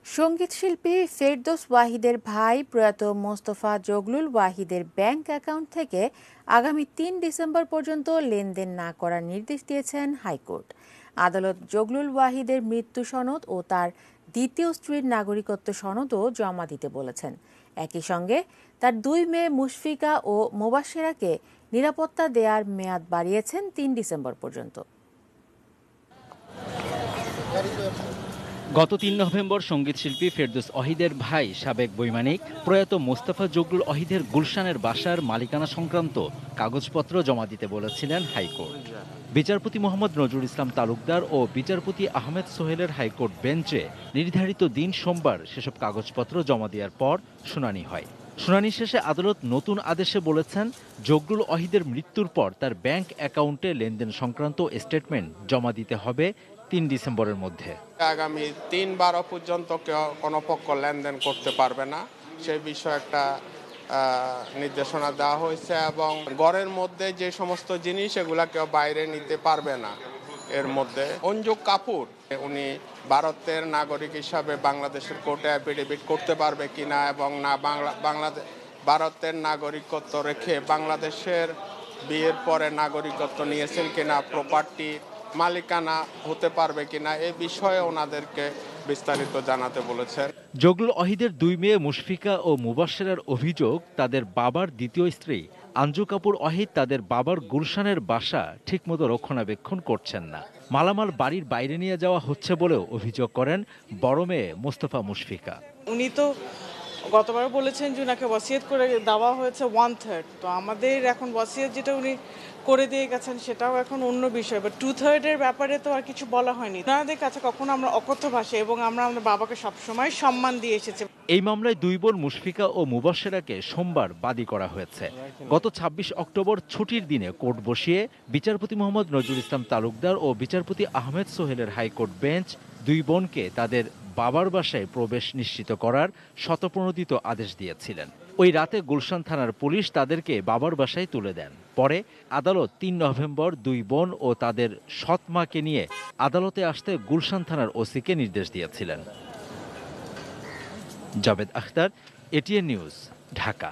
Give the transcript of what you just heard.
সঙ্গীতশিল্পী ফেরদৌস ওয়াহিদের ভাই প্রয়াত মোস্তফা জগলুল ওয়াহিদের ব্যাংক অ্যাকাউন্ট থেকে আগামী ৩ ডিসেম্বর পর্যন্ত লেনদেন না করার নির্দেশ দিয়েছেন হাইকোর্ট। আদালত জগলুল ওয়াহিদের মৃত্যু সনদ ও তার দ্বিতীয় স্ত্রীর নাগরিকত্ব সনদও জমা দিতে বলেছেন। একই সঙ্গে তার ২ মেয়ে মুশফিকা ও মোবাশ্বেরাকে নিরাপত্তা দেওয়ার মেয়াদ বাড়িয়েছেন ৩ ডিসেম্বর পর্যন্ত। গত ৩ নভেম্বর সঙ্গীতশিল্পী ফেরদৌস ওয়াহিদের ভাই সাবেক বৈমানিক প্রয়াত মোস্তফা জগলুল ওয়াহিদের গুলশানের বাসার মালিকানা সংক্রান্ত কাগজপত্র জমা দিতে বলেছিলেন হাইকোর্ট। বিচারপতি মোহাম্মদ নজরুল ইসলাম তালুকদার ও বিচারপতি আহমেদ সোহেলের হাইকোর্ট বেঞ্চে নির্ধারিত দিন সোমবার সেসব কাগজপত্র জমা দেওয়ার পর শুনানি হয়। শুনানি শেষে আদালত নতুন আদেশে বলেছেন, জগলুল ওয়াহিদের মৃত্যুর পর তার ব্যাংক অ্যাকাউন্টে লেনদেন সংক্রান্ত স্টেটমেন্ট জমা দিতে হবে ৩ ডিসেম্বরের মধ্যে। আগামী ৩/১২ পর্যন্ত কোনো পক্ষ লেনদেন করতে পারবে না, সেই বিষয়ে একটা নির্দেশনা দেওয়া হয়েছে এবং ঘরের মধ্যে যে সমস্ত জিনিস এগুলা কেউ বাইরে নিতে পারবে না। এর মধ্যে অঞ্জু কাপুর উনি ভারতের নাগরিক হিসাবে বাংলাদেশের কোর্টে অ্যাফিডেভিট করতে পারবে কিনা এবং না ভারতের নাগরিকত্ব রেখে বাংলাদেশের বিয়ের পরে নাগরিকত্ব নিয়েছেন কিনা, প্রপার্টি মালিকানা হতে পারবে কিনা, এই বিষয়ে ওনাদেরকে বিস্তারিত জানাতে বলেছেন। জগলুল ওয়াহিদের ২ মেয়ে মুশফিকা ও মুবাশ্বেরার অভিযোগ, তাদের বাবার দ্বিতীয় স্ত্রী আঞ্জু কাপুর ওয়াহিদ তাদের বাবার গুলশানের বাসা ঠিকমতো রক্ষণাবেক্ষণ করছেন না। মালামাল বাড়ির বাইরে নিয়ে যাওয়া হচ্ছে বলেও অভিযোগ করেন বড় মেয়ে মোস্তফা মুশফিকা। উনি তো গতবার বলেছেন যে ওনাকে ওয়াসিয়ত করে দেওয়া হয়েছে 1/3, তো আমাদের এখন ওয়াসিয়ত যেটা উনি করে দিয়ে গেছেন সেটাও এখন অন্য বিষয়, বাট 2/3 এর ব্যাপারে তো আর কিছু বলা হয়নি। ওনাদের কাছে কখনো আমরা অকথ্য ভাষা এবং আমরা আমাদের বাবাকে সবসময় সম্মান দিয়ে এসেছি। এই মামলায় ২ বোন মুশফিকা ও মুবাশ্বেরাকে সোমবার বাদী করা হয়েছে। গত ২৬ অক্টোবর ছুটির দিনে কোর্ট বসিয়ে বিচারপতি মোহাম্মদ নজরুল ইসলাম তালুকদার ও বিচারপতি আহমেদ সোহেলের হাইকোর্ট বেঞ্চ ২ বোনকে তাদের বাবার বাসায় প্রবেশ নিশ্চিত করার স্বতঃপ্রণোদিত আদেশ দিয়েছিলেন। ওই রাতে গুলশান থানার পুলিশ তাদেরকে বাবার বাসায় তুলে দেন। পরে আদালত ৩ নভেম্বর ২ বোন ও তাদের সৎ মাকে নিয়ে আদালতে আসতে গুলশান থানার ওসিকে নির্দেশ দিয়েছিলেন। Javed Akhtar, ATN news, Dhaka.